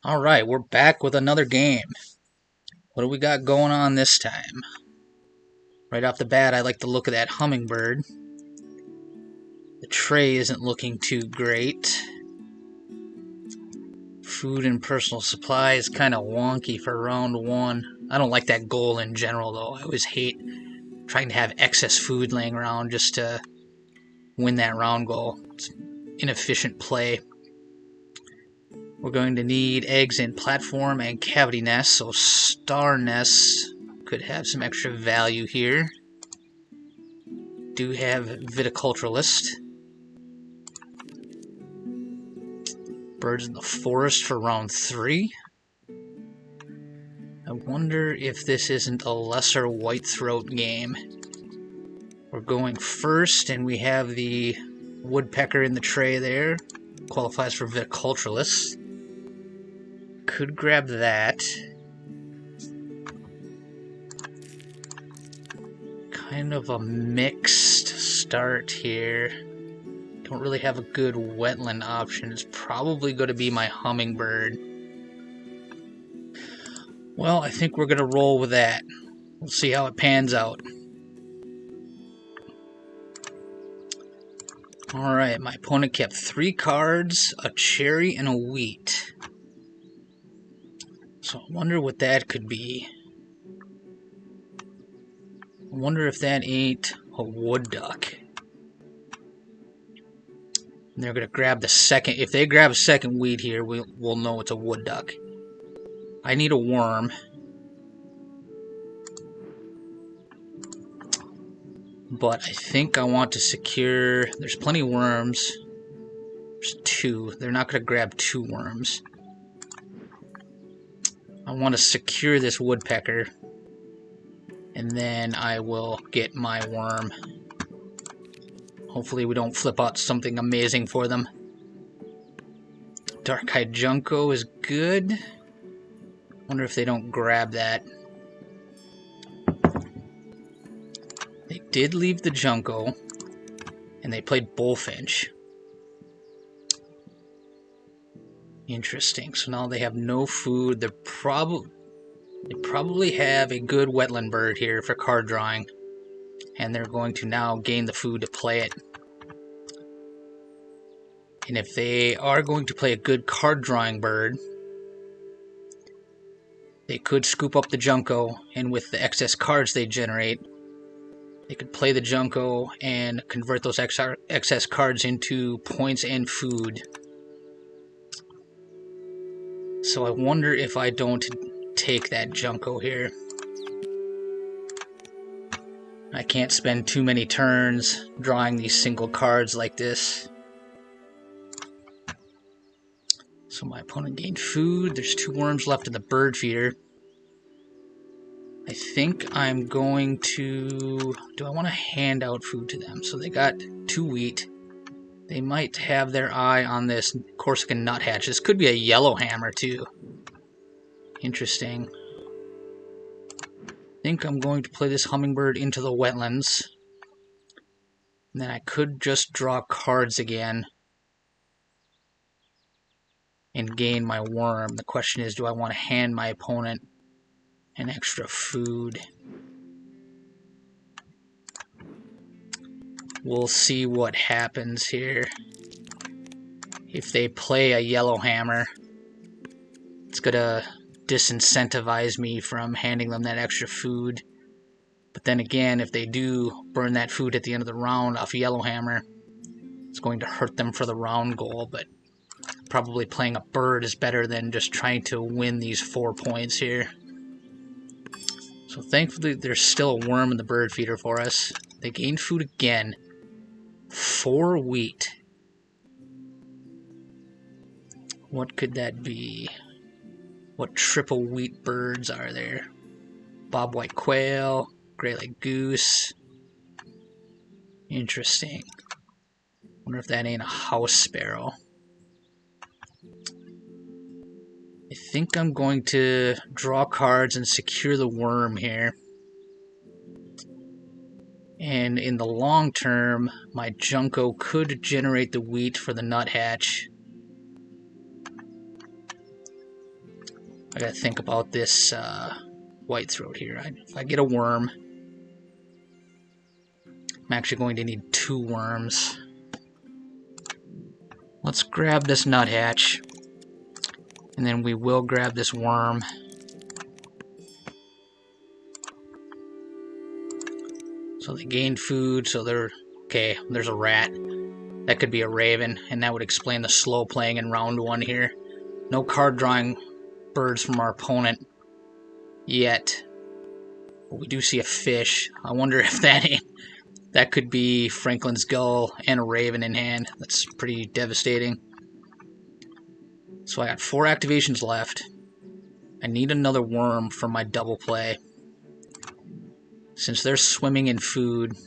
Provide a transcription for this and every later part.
Alright, we're back with another game. What do we got going on this time? Right off the bat, I like the look of that hummingbird. The tray isn't looking too great. Food and personal supply is kind of wonky for round one. I don't like that goal in general, though. I always hate trying to have excess food laying around just to win that round goal. It's inefficient play. We're going to need eggs in platform and cavity nests, so star nests could have some extra value here. Do have viticulturalist. Birds in the forest for round 3. I wonder if this isn't a lesser whitethroat game. We're going first, and we have the woodpecker in the tray there. Qualifies for viticulturalist. Could grab that. Kind of a mixed start here. Don't really have a good wetland option. It's probably going to be my hummingbird. Well, I think we're going to roll with that. We'll see how it pans out. Alright, my opponent kept 3 cards, a cherry, and a wheat. So I wonder what that could be. I wonder if that ain't a wood duck. And they're going to grab the second. If they grab a second wheat here, we'll know it's a wood duck. I need a worm. But I think I want to secure. There's plenty of worms. There's 2. They're not going to grab 2 worms. I want to secure this woodpecker, and then I will get my worm. Hopefully we don't flip out something amazing for them. Dark-eyed junco is good. Wonder if they don't grab that. They did leave the junco, and they played bullfinch. Interesting. So now they have no food. They probably have a good wetland bird here for card drawing, and they're going to now gain the food to play it. And if they are going to play a good card drawing bird, they could scoop up the junco, and with the excess cards they generate, they could play the junco and convert those excess cards into points and food. So I wonder if I don't take that junco here. I can't spend too many turns drawing these single cards like this. So my opponent gained food. There's 2 worms left in the bird feeder. I think I'm going to... Do I want to hand out food to them? So they got 2 wheat. They might have their eye on this Corsican nuthatch. This could be a yellowhammer too. Interesting. I think I'm going to play this hummingbird into the wetlands. And then I could just draw cards again and gain my worm. The question is, do I want to hand my opponent an extra food? We'll see what happens here. If they play a yellowhammer, it's gonna disincentivize me from handing them that extra food. But then again, if they do burn that food at the end of the round off yellowhammer, it's going to hurt them for the round goal. But probably playing a bird is better than just trying to win these 4 points here. So thankfully there's still a worm in the bird feeder for us. They gained food again. 4 wheat. What could that be? What triple wheat birds are there? Bobwhite quail, gray-legged goose. Interesting. Wonder if that ain't a house sparrow. I think I'm going to draw cards and secure the worm here. And in the long term, my junco could generate the wheat for the nuthatch. I gotta think about this whitethroat here. If I get a worm, I'm actually going to need 2 worms. Let's grab this nuthatch, and then we will grab this worm. So they gained food, so they're... Okay, there's a rat. That could be a raven, and that would explain the slow playing in round 1 here. No card drawing birds from our opponent yet. But we do see a fish. I wonder if that could be Franklin's gull and a raven in hand. That's pretty devastating. So I got 4 activations left. I need another worm for my double play. Since they're swimming in food,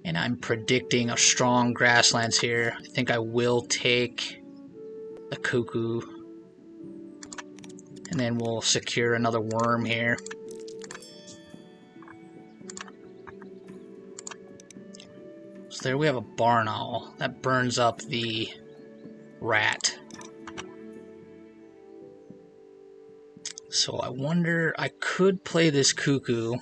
and I'm predicting a strong grasslands here, I think I will take the cuckoo. And then we'll secure another worm here. So there we have a barn owl. That burns up the rat. So I wonder, I could play this cuckoo.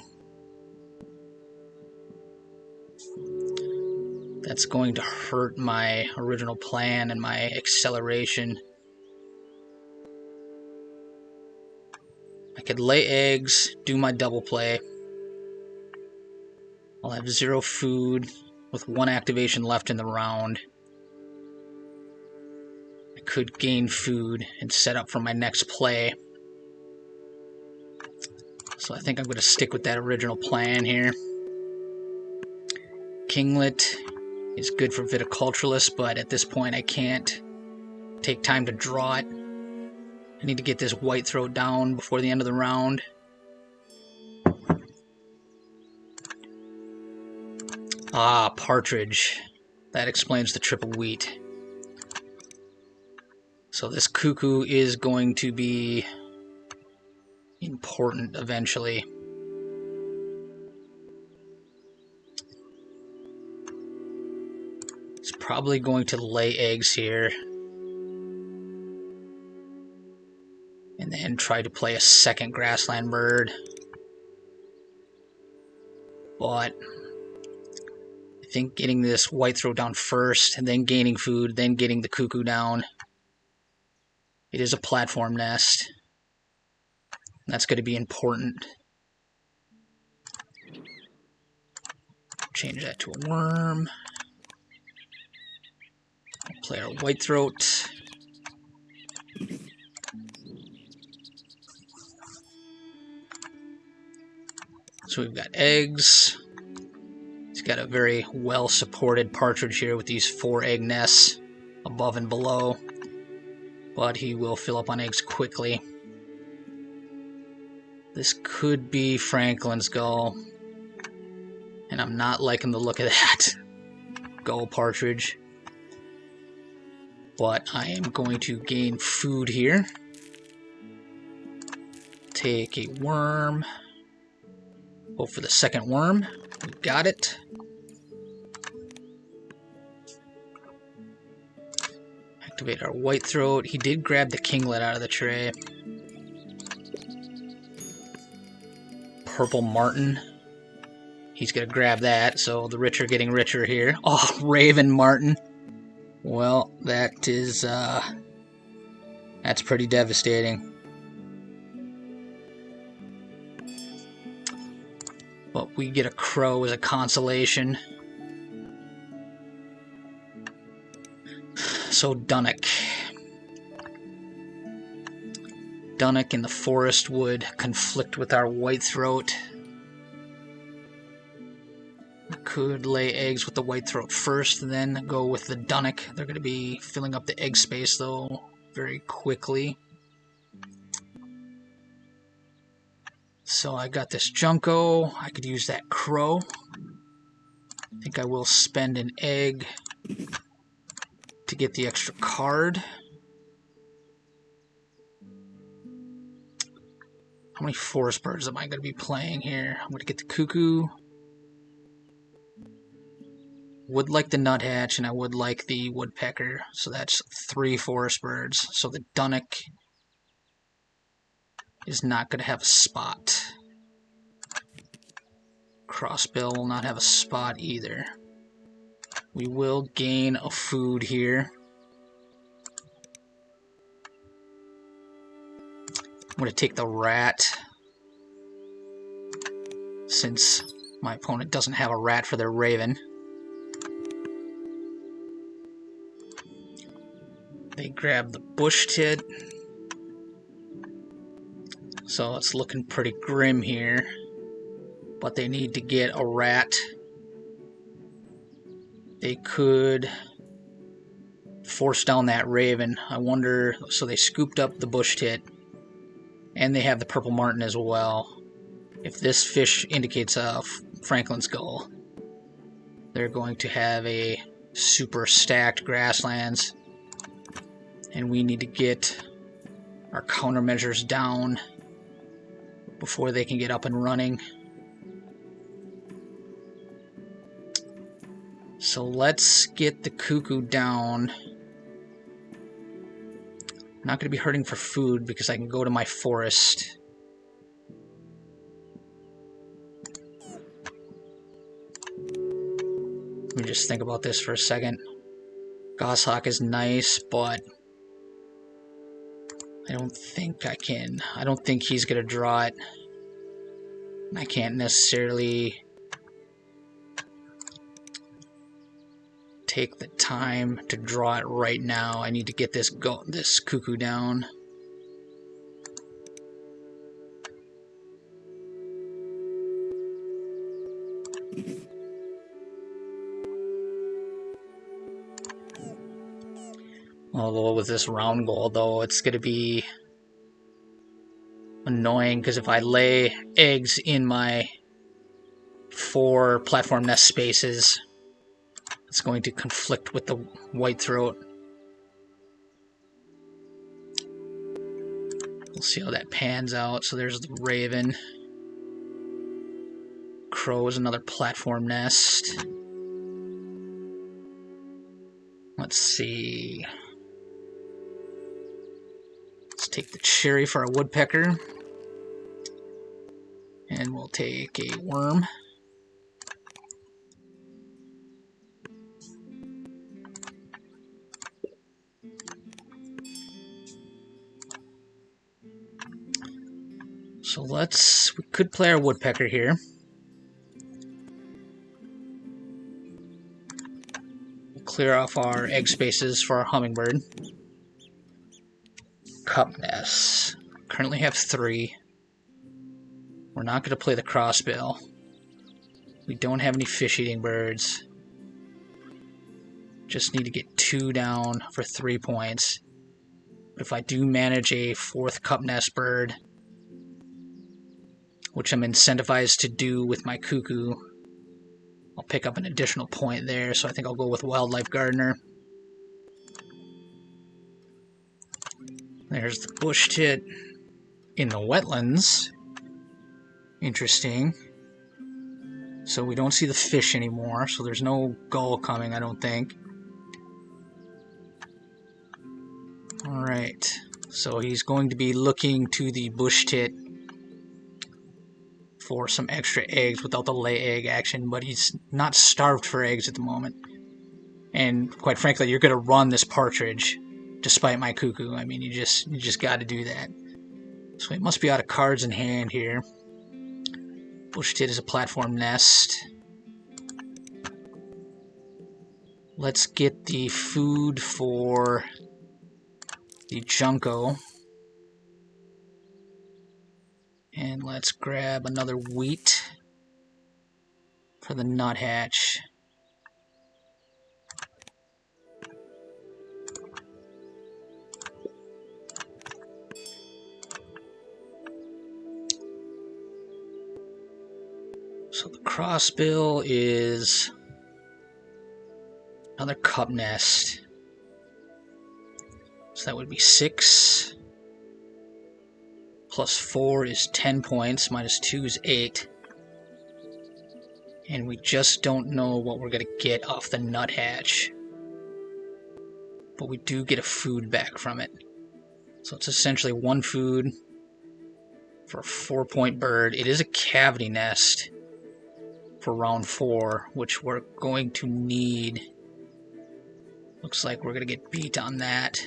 That's going to hurt my original plan and my acceleration. I could lay eggs, do my double play. I'll have 0 food with 1 activation left in the round. I could gain food and set up for my next play. So I think I'm going to stick with that original plan here. Kinglet is good for viticulturalists, but at this point I can't take time to draw it. I need to get this whitethroat down before the end of the round. Ah, Partridge. That explains the triple wheat. So this cuckoo is going to be important eventually. It's probably going to lay eggs here. And then try to play a second grassland bird. But I think getting this whitethroat down first, and then gaining food, then getting the cuckoo down. It is a platform nest. That's going to be important. Change that to a worm. Play our whitethroat. So we've got eggs. He's got a very well supported partridge here with these 4 egg nests above and below. But he will fill up on eggs quickly. This could be Franklin's gull. And I'm not liking the look of that gull partridge. But I am going to gain food here. Take a worm. Hope for the second worm. We got it. Activate our whitethroat. He did grab the kinglet out of the tray. Purple martin. He's going to grab that, so the rich are getting richer here. Oh, raven martin. Well, that is, that's pretty devastating. But we get a crow as a consolation. So Dunnock. Dunnock in the forest would conflict with our whitethroat. We could lay eggs with the whitethroat first, and then go with the Dunnock. They're going to be filling up the egg space, though, very quickly. So I got this Junco. I could use that crow. I think I will spend an egg to get the extra card. How many forest birds am I going to be playing here? I'm going to get the cuckoo. Would like the nuthatch, and I would like the woodpecker. So that's 3 forest birds. So the Dunnock is not going to have a spot. Crossbill will not have a spot either. We will gain a food here. I'm going to take the rat, since my opponent doesn't have a rat for their raven. They grab the bush tit. So it's looking pretty grim here. But they need to get a rat. They could force down that raven. I wonder, so they scooped up the bush tit. And they have the purple martin as well. If this fish indicates a Franklin's gull, they're going to have a super stacked grasslands. And we need to get our countermeasures down before they can get up and running. So let's get the cuckoo down. I'm not going to be hurting for food because I can go to my forest. Let me just think about this for a second. Goshawk is nice, but I don't think I can. I don't think he's going to draw it. I can't necessarily take the time to draw it right now. I need to get this cuckoo down. Although with this round goal, though, it's going to be annoying because if I lay eggs in my 4 platform nest spaces, it's going to conflict with the whitethroat. We'll see how that pans out. So there's the raven. Crow is another platform nest. Let's see. Let's take the cherry for a woodpecker. And we'll take a worm. So we could play our woodpecker here. We'll clear off our egg spaces for our hummingbird. Cup nests. Currently have 3. We're not going to play the crossbill. We don't have any fish-eating birds. Just need to get 2 down for 3 points. But if I do manage a 4th cup nest bird, which I'm incentivized to do with my cuckoo, I'll pick up an additional point there, so I think I'll go with Wildlife Gardener. There's the bush tit in the wetlands. Interesting. So we don't see the fish anymore, so there's no gull coming, I don't think. Alright, so he's going to be looking to the bush tit for some extra eggs without the lay egg action, but he's not starved for eggs at the moment. And quite frankly, you're going to run this partridge despite my cuckoo. I mean, you just got to do that. So he must be out of cards in hand here. Bush tit is a platform nest. Let's get the food for the junco. And let's grab another wheat for the nuthatch. So the crossbill is another cup nest. So that would be 6. Plus 4 is 10 points, minus 2 is 8. And we just don't know what we're going to get off the nuthatch. But we do get a food back from it. So it's essentially 1 food for a 4-point bird. It is a cavity nest for round 4, which we're going to need. Looks like we're going to get beat on that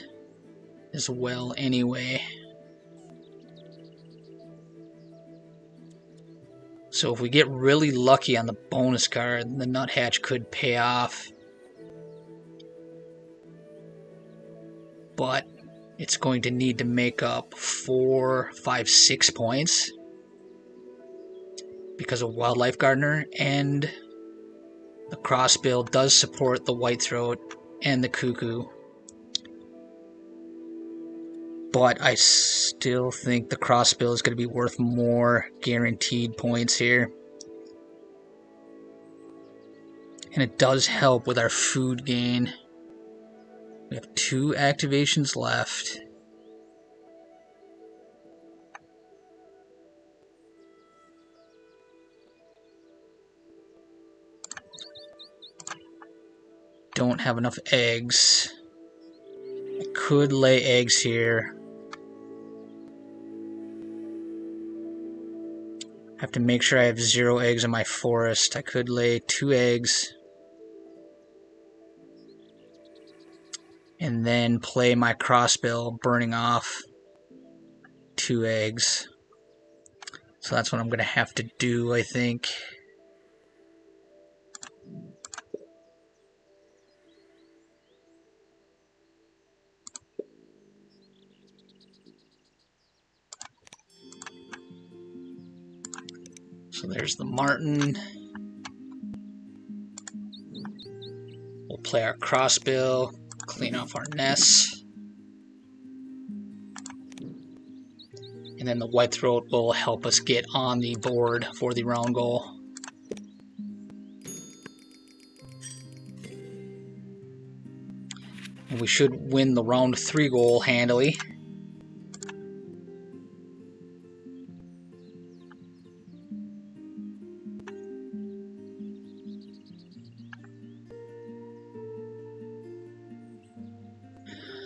as well anyway. So if we get really lucky on the bonus card, the nuthatch could pay off. But it's going to need to make up 4, 5, 6 points because of Wildlife Gardener, and the crossbill does support the whitethroat and the cuckoo. But I still think the crossbill is going to be worth more guaranteed points here. And it does help with our food gain. We have 2 activations left. Don't have enough eggs. I could lay eggs here. I have to make sure I have 0 eggs in my forest. I could lay 2 eggs. And then play my crossbill, burning off 2 eggs. So that's what I'm going to have to do, I think. So there's the martin. We'll play our crossbill, clean off our nests. And then the whitethroat will help us get on the board for the round goal. And we should win the round 3 goal handily.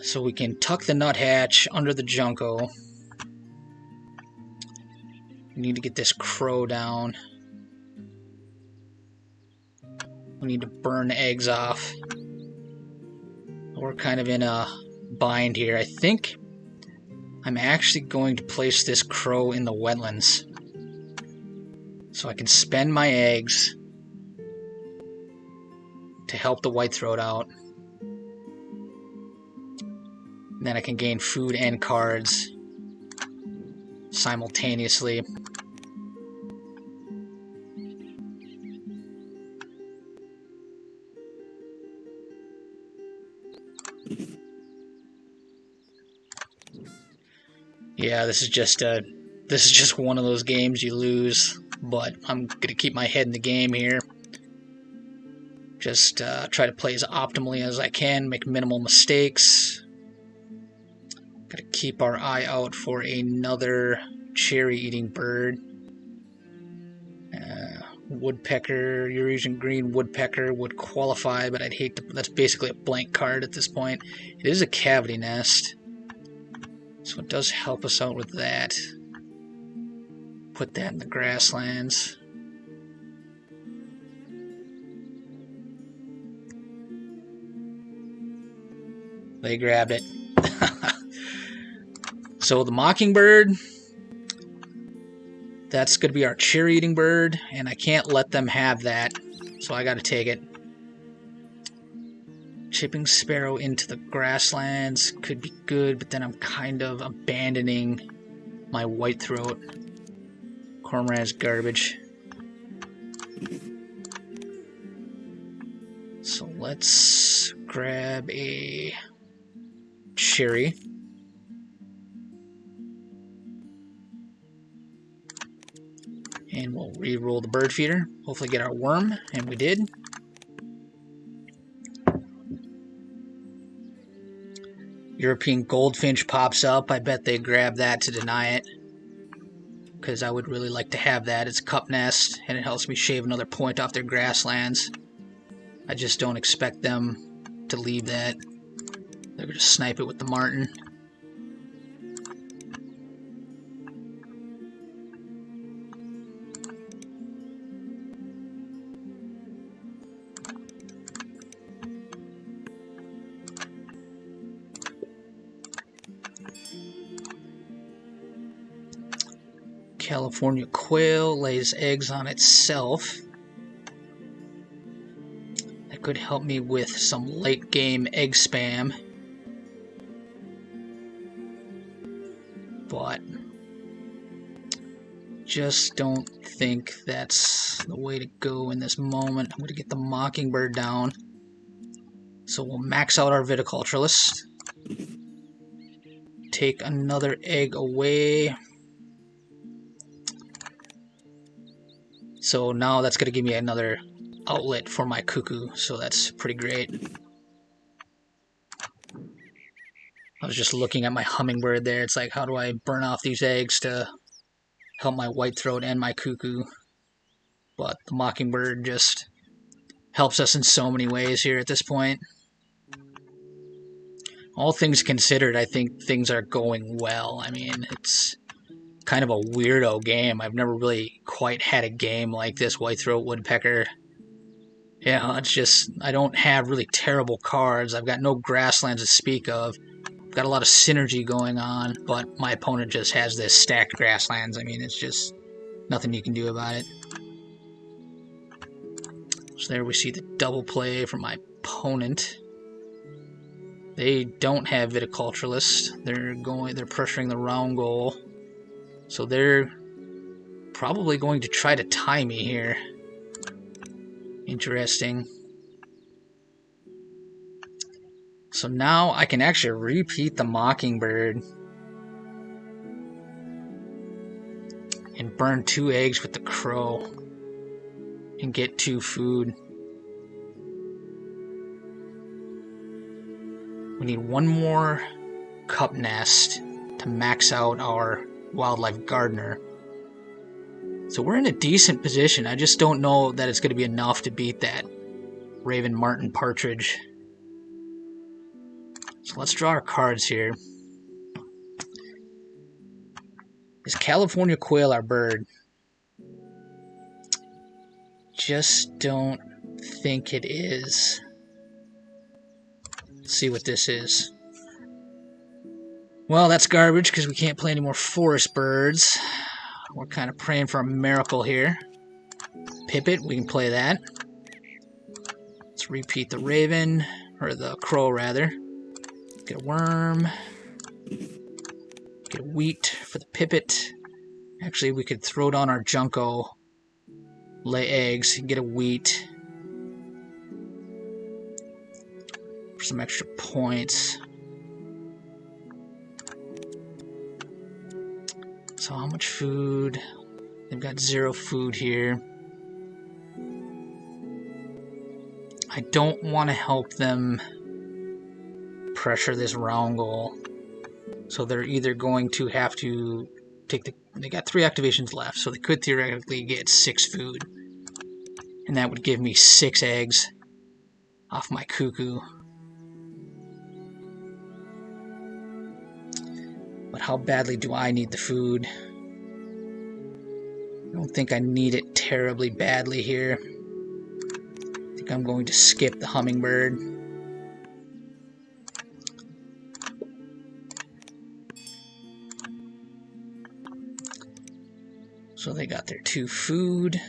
So we can tuck the nuthatch under the junco. We need to get this crow down. We need to burn eggs off. We're kind of in a bind here. I think I'm actually going to place this crow in the wetlands so I can spend my eggs to help the whitethroat out. And then I can gain food and cards simultaneously. Yeah, this is just one of those games you lose, but I'm gonna keep my head in the game here. Just try to play as optimally as I can, make minimal mistakes. Gotta keep our eye out for another cherry-eating bird. Woodpecker, Eurasian green woodpecker would qualify, but I'd hate to. That's basically a blank card at this point. It is a cavity nest, so it does help us out with that. Put that in the grasslands. They grabbed it. So the mockingbird, that's going to be our cherry-eating bird, and I can't let them have that, so I got to take it. Chipping sparrow into the grasslands could be good, but then I'm kind of abandoning my whitethroat. Cormorant's garbage. So let's grab a cherry. And we'll re-roll the bird feeder. Hopefully get our worm, and we did. European goldfinch pops up. I bet they grab that to deny it, because I would really like to have that. It's a cup nest, and it helps me shave another point off their grasslands. I just don't expect them to leave that. They're going to snipe it with the martin. California quail lays eggs on itself. That could help me with some late game egg spam. But just don't think that's the way to go in this moment. I'm going to get the mockingbird down. So we'll max out our viticulturalist. Take another egg away. So now that's going to give me another outlet for my cuckoo, so that's pretty great. I was just looking at my hummingbird there. It's like, how do I burn off these eggs to help my whitethroat and my cuckoo? But the mockingbird just helps us in so many ways here at this point. All things considered, I think things are going well. I mean, it's kind of a weirdo game. I've never really quite had a game like this whitethroat woodpecker. Yeah, it's just, I don't have really terrible cards. I've got no grasslands to speak of. I've got a lot of synergy going on, but my opponent just has this stacked grasslands. I mean, it's just nothing you can do about it. So there we see the double play from my opponent. They don't have viticulturalist. They're pressuring the round goal. So they're probably going to try to tie me here. Interesting. So now I can actually repeat the mockingbird and burn 2 eggs with the crow and get 2 food. We need 1 more cup nest to max out our wildlife gardener. So we're in a decent position. I just don't know that it's going to be enough to beat that Raven, Martin, Partridge. So let's draw our cards here. Is California quail our bird? Just don't think it is. Let's see what this is. Well, that's garbage because we can't play any more forest birds. We're kind of praying for a miracle here. Pipit, we can play that. Let's repeat the raven, or the crow rather. Get a worm. Get a wheat for the pipit. Actually, we could throw down our junco, lay eggs, and get a wheat for some extra points. So how much food? They've got 0 food here. I don't want to help them pressure this round goal. So they're either going to have to take they got 3 activations left, so they could theoretically get 6 food. And that would give me 6 eggs off my cuckoo. But how badly do I need the food? I don't think I need it terribly badly here. I think I'm going to skip the hummingbird. So they got their 2 food.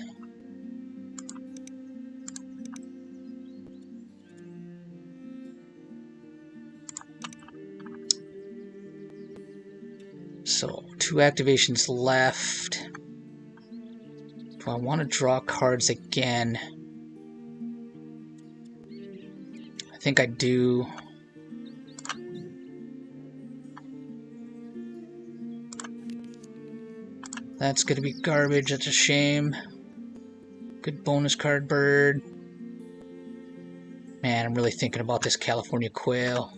So 2 activations left. Do I want to draw cards again? I think I do. That's going to be garbage. That's a shame. Good bonus card bird. Man, I'm really thinking about this California quail.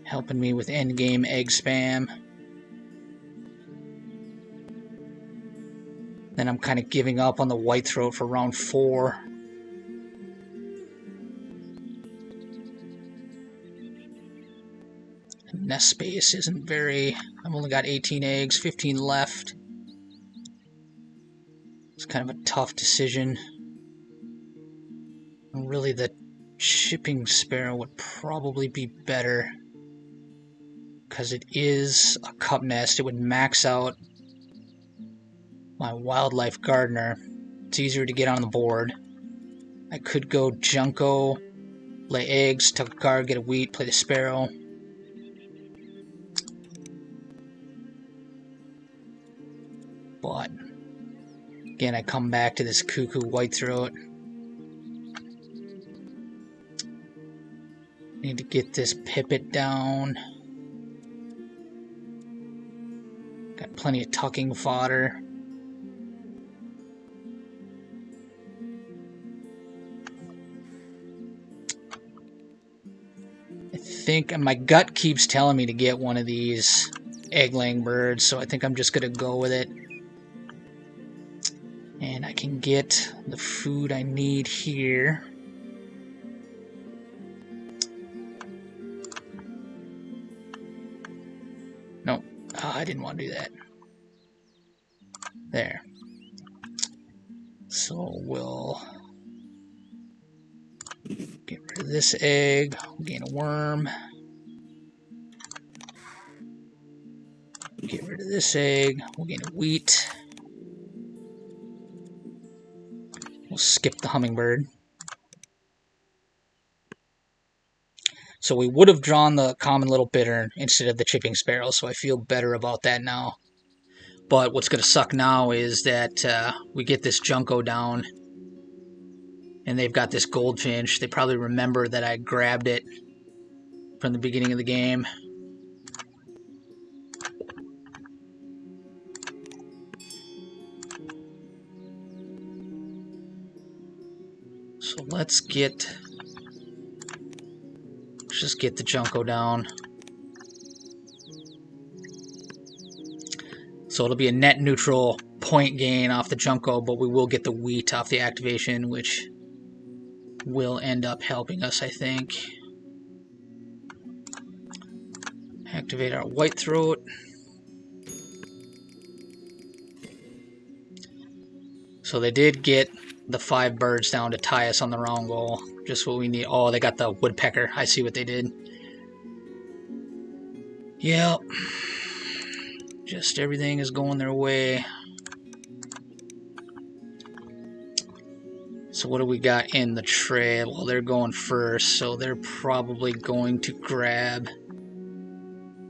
Helping me with endgame egg spam. Then I'm kind of giving up on the whitethroat for round 4. Nest space isn't very... I've only got 18 eggs, 15 left. It's kind of a tough decision. And really, the shipping sparrow would probably be better. because it is a cup nest, it would max out my wildlife gardener. It's easier to get on the board. I could go Junco, lay eggs, tuck a card, get a wheat, play the sparrow. But again, I come back to this cuckoo whitethroat. Need to get this pipit down. Got plenty of tucking fodder. I think my gut keeps telling me to get one of these egg-laying birds, so I think I'm just going to go with it. And I can get the food I need here. Nope. I didn't want to do that. There. So we'll get rid of this egg. We'll gain a worm. Get rid of this egg. We'll gain a wheat. We'll skip the hummingbird. So we would have drawn the common little bittern instead of the chipping sparrow, so I feel better about that now. But what's going to suck now is that we get this Junco down, and they've got this goldfinch. They probably remember that I grabbed it from the beginning of the game. So let's just get the Junco down. So it'll be a net neutral point gain off the Junco, but we will get the wheat off the activation, which will end up helping us, I think. Activate our whitethroat. So they did get the 5 birds down to tie us on the wrong goal. Just what we need. Oh, they got the woodpecker. I see what they did. Yep. Just everything is going their way. So what do we got in the tray? Well, they're going first, so they're probably going to grab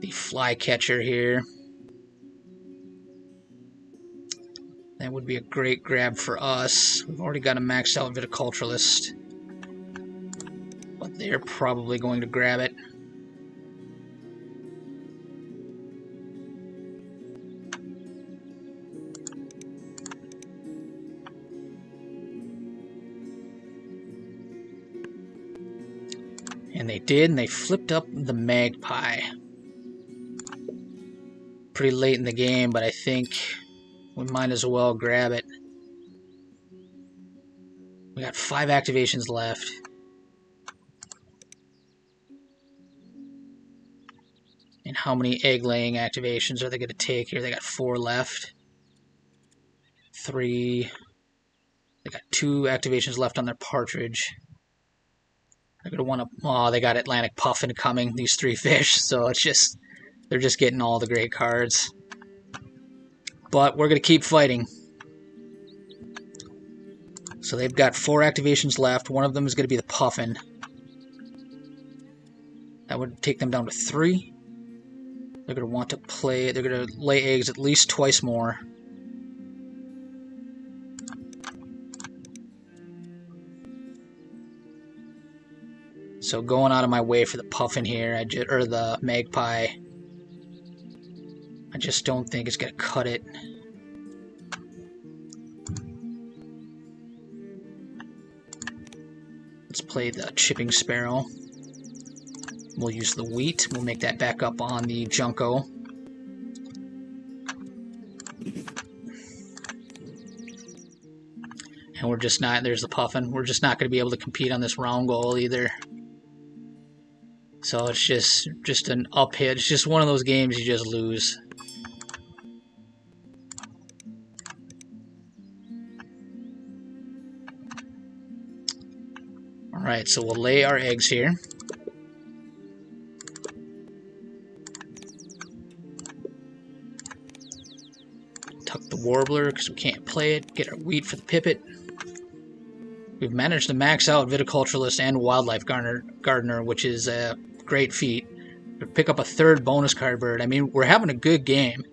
the flycatcher here. That would be a great grab for us. We've already got a maxed out viticulturalist, but they're probably going to grab it. And they did, and they flipped up the magpie. Pretty late in the game, but I think we might as well grab it. We got 5 activations left. And how many egg-laying activations are they going to take here? They got 4 left. 3. They got 2 activations left on their Partridge. They're going to want to... Oh, they got Atlantic Puffin coming, these 3 fish. So it's just... They're just getting all the great cards. But we're going to keep fighting. So they've got 4 activations left. One of them is going to be the Puffin. That would take them down to 3. They're going to want to play... They're going to lay eggs at least twice more. So going out of my way for the Puffin here, or the magpie. I just don't think it's going to cut it. Let's play the chipping sparrow. We'll use the wheat. We'll make that back up on the Junco. And we're just not... There's the Puffin. We're just not going to be able to compete on this round goal either. So it's just an up hit. It's just one of those games you just lose. Alright, so we'll lay our eggs here. tuck the warbler because we can't play it. Get our wheat for the pipit. We've managed to max out viticulturalist and wildlife gardener, which is a great feat. We pick up a third bonus card bird. I mean, we're having a good game.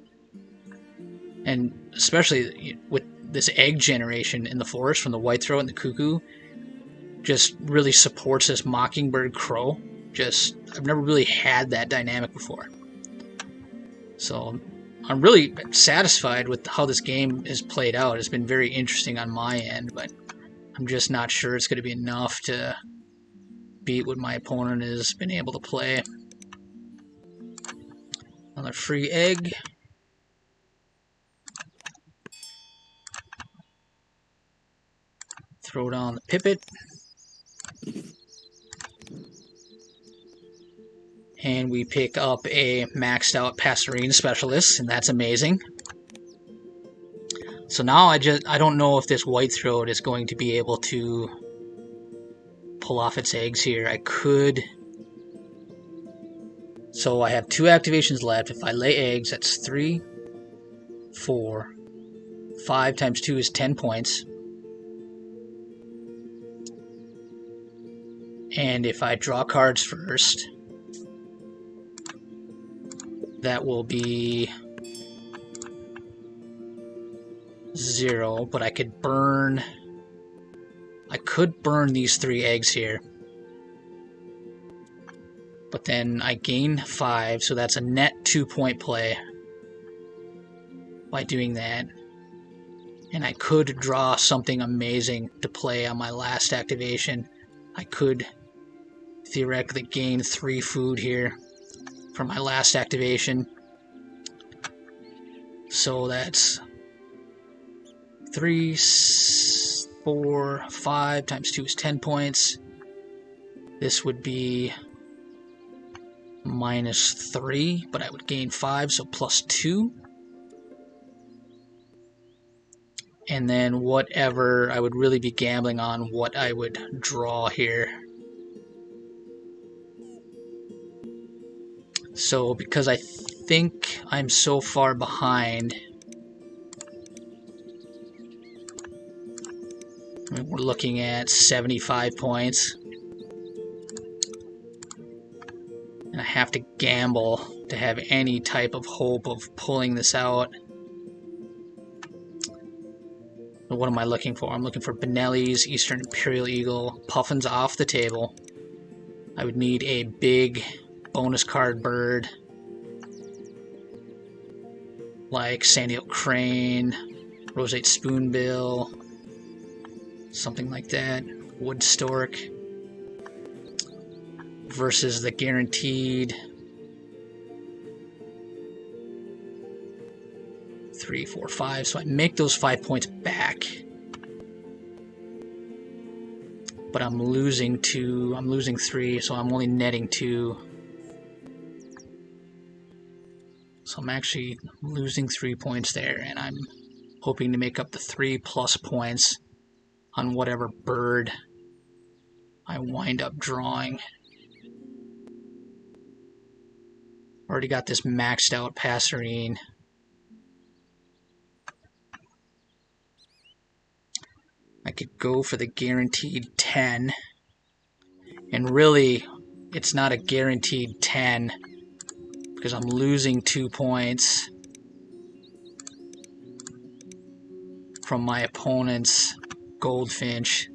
And especially with this egg generation in the forest from the whitethroat and the cuckoo, just really supports this mockingbird crow. I've never really had that dynamic before. So I'm really satisfied with how this game is played out. It's been very interesting on my end, but I'm just not sure it's going to be enough to beat what my opponent has been able to play. Another free egg. Throw down the pipit. And we pick up a maxed out passerine specialist, and that's amazing. So now I don't know if this whitethroat is going to be able to pull off its eggs here. I could. So I have 2 activations left. If I lay eggs, that's 3, 4, 5 times 2 is 10 points. And if I draw cards first, that will be 0, but I could burn these 3 eggs here. But then I gain 5, so that's a net 2-point play by doing that. And I could draw something amazing to play on my last activation. I could theoretically gain 3 food here for my last activation. So that's 3, 4, 5 times 2 is 10 points. This would be -3, but I would gain 5, so +2. And then whatever, I would really be gambling on what I would draw here. So because I think I'm so far behind, I mean, we're looking at 75 points. And I have to gamble to have any type of hope of pulling this out. But what am I looking for? I'm looking for Benelli's, Eastern Imperial Eagle, Puffins off the table. I would need a big bonus card bird like Sandy-Oak Crane, Roseate Spoonbill, something like that, Wood Stork, versus the guaranteed 3, 4, 5. So I make those 5 points back, but I'm losing 2. I'm losing 3, so I'm only netting 2. So I'm actually losing 3 points there, and I'm hoping to make up the 3+ points on whatever bird I wind up drawing. Already got this maxed out passerine. I could go for the guaranteed 10, and really it's not a guaranteed 10 because I'm losing 2 points from my opponent's goldfinch.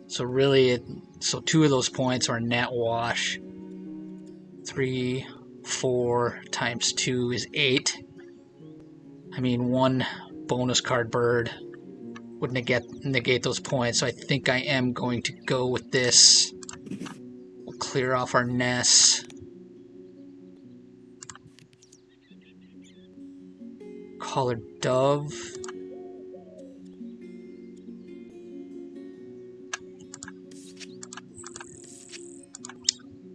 So really, so 2 of those points are a net wash. 3, 4 times 2 is 8. I mean, 1 bonus card bird would negate those points, so I think I am going to go with this. We'll clear off our nests. Collared dove.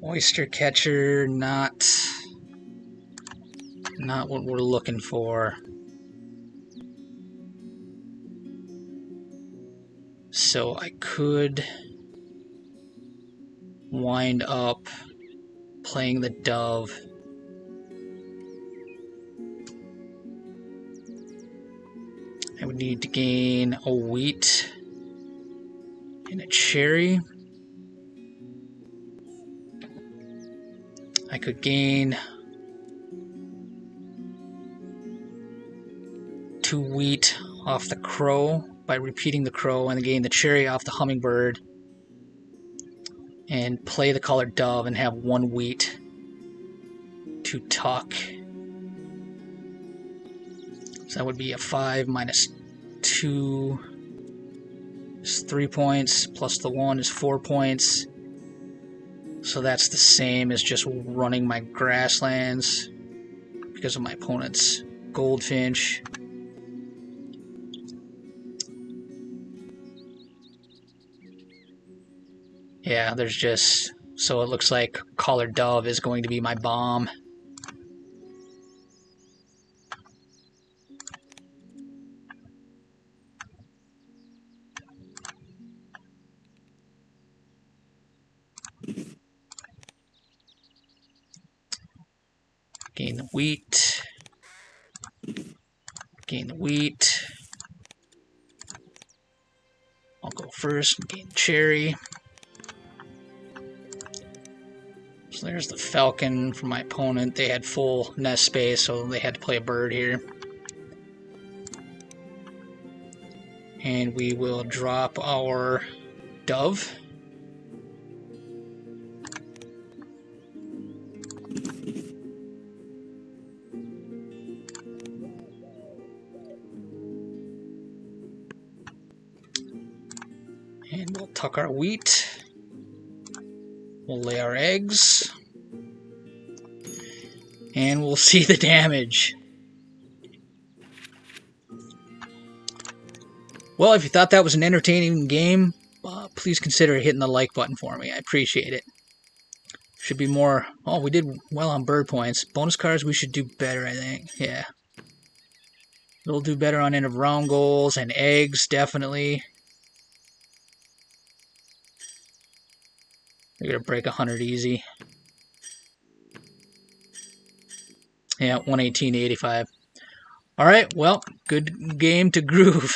Oyster catcher, not what we're looking for. So I could wind up playing the dove. would need to gain a wheat and a cherry. I could gain 2 wheat off the crow by repeating the crow, and gain the cherry off the hummingbird, and play the colored dove and have 1 wheat to tuck. So that would be a 5 minus 2 is 3 points, plus the 1 is 4 points. So that's the same as just running my grasslands because of my opponent's goldfinch. Yeah, there's just... So it looks like collared dove is going to be my bomb. Gain the wheat. Gain the wheat. I'll go first and gain the cherry. So there's the falcon from my opponent. They had full nest space, so they had to play a bird here. And we will drop our dove. And we'll tuck our wheat. We'll lay our eggs. And we'll see the damage. Well, if you thought that was an entertaining game, please consider hitting the like button for me. I appreciate it. Should be more... Oh, we did well on bird points. Bonus cards, we should do better, I think. Yeah. We'll do better on end of round goals and eggs, definitely. We're going to break 100 easy. Yeah, 118 to 85. Alright, well, good game to groove.